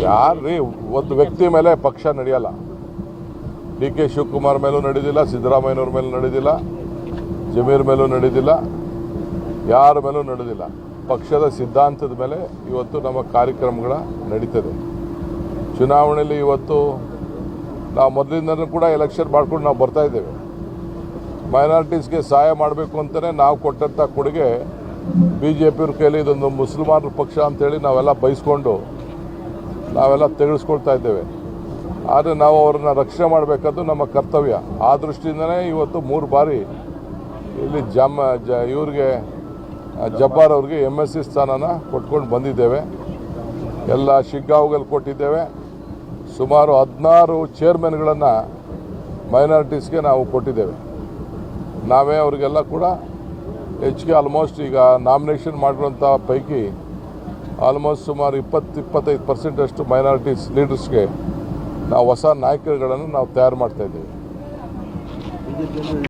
ಯಾರ್ರೀ ಒಂದು ವ್ಯಕ್ತಿ ಮೇಲೆ ಪಕ್ಷ ನಡೆಯಲ್ಲ. ಡಿ ಕೆ ಶಿವಕುಮಾರ್ ಮೇಲೂ ನಡೆದಿಲ್ಲ, ಸಿದ್ದರಾಮಯ್ಯನವ್ರ ಮೇಲೂ ನಡೆದಿಲ್ಲ, ಜಮೀರ್ ಮೇಲೂ ನಡೆದಿಲ್ಲ, ಯಾರ ಮೇಲೂ ನಡೆದಿಲ್ಲ. ಪಕ್ಷದ ಸಿದ್ಧಾಂತದ ಮೇಲೆ ಇವತ್ತು ನಮ್ಮ ಕಾರ್ಯಕ್ರಮಗಳ ನಡೀತದೆ. ಚುನಾವಣೆಯಲ್ಲಿ ಇವತ್ತು ನಾವು ಮೊದಲಿಂದನೂ ಕೂಡ ಎಲೆಕ್ಷನ್ ಮಾಡ್ಕೊಂಡು ನಾವು ಬರ್ತಾ ಇದ್ದೇವೆ. ಮೈನಾರಿಟೀಸ್ಗೆ ಸಹಾಯ ಮಾಡಬೇಕು ಅಂತಲೇ ನಾವು ಕೊಟ್ಟಂಥ ಕೊಡುಗೆ BJP ಕೈಲಿ ಇದೊಂದು ಮುಸಲ್ಮಾನರ ಪಕ್ಷ ಅಂತೇಳಿ ನಾವೆಲ್ಲ ಬಯಸ್ಕೊಂಡು ನಾವೆಲ್ಲ ತೆಗೆದುಕೊಳ್ತಾ ಇದ್ದೇವೆ. ಆದರೆ ನಾವು ಅವ್ರನ್ನ ರಕ್ಷಣೆ ಮಾಡಬೇಕಾದ್ದು ನಮ್ಮ ಕರ್ತವ್ಯ. ಆ ದೃಷ್ಟಿಯಿಂದನೇ ಇವತ್ತು 3 ಬಾರಿ ಇಲ್ಲಿ ಇವ್ರಿಗೆ ಜಬ್ಬಾರ್ ಅವ್ರಿಗೆ MSc ಸ್ಥಾನನ ಕೊಟ್ಕೊಂಡು ಬಂದಿದ್ದೇವೆ. ಎಲ್ಲ ಶಿಗ್ಗಾಂವ್ಗಳಲ್ಲಿ ಕೊಟ್ಟಿದ್ದೇವೆ. ಸುಮಾರು 16 ಚೇರ್ಮನ್ಗಳನ್ನು ಮೈನಾರಿಟೀಸ್ಗೆ ನಾವು ಕೊಟ್ಟಿದ್ದೇವೆ. ನಾವೇ ಅವರಿಗೆಲ್ಲ ಕೂಡ ಹೆಚ್ಚಿಗೆ ಆಲ್ಮೋಸ್ಟ್ ಈಗ ನಾಮಿನೇಷನ್ ಮಾಡಿರೋಂಥ ಪೈಕಿ ಆಲ್ಮೋಸ್ಟ್ ಸುಮಾರು 20-25% ಅಷ್ಟು ಮೈನಾರಿಟೀಸ್ ಲೀಡರ್ಸ್ಗೆ ನಾವು ಹೊಸ ನಾಯಕರುಗಳನ್ನು ನಾವು ತಯಾರು ಮಾಡ್ತಾ ಇದ್ದೀವಿ.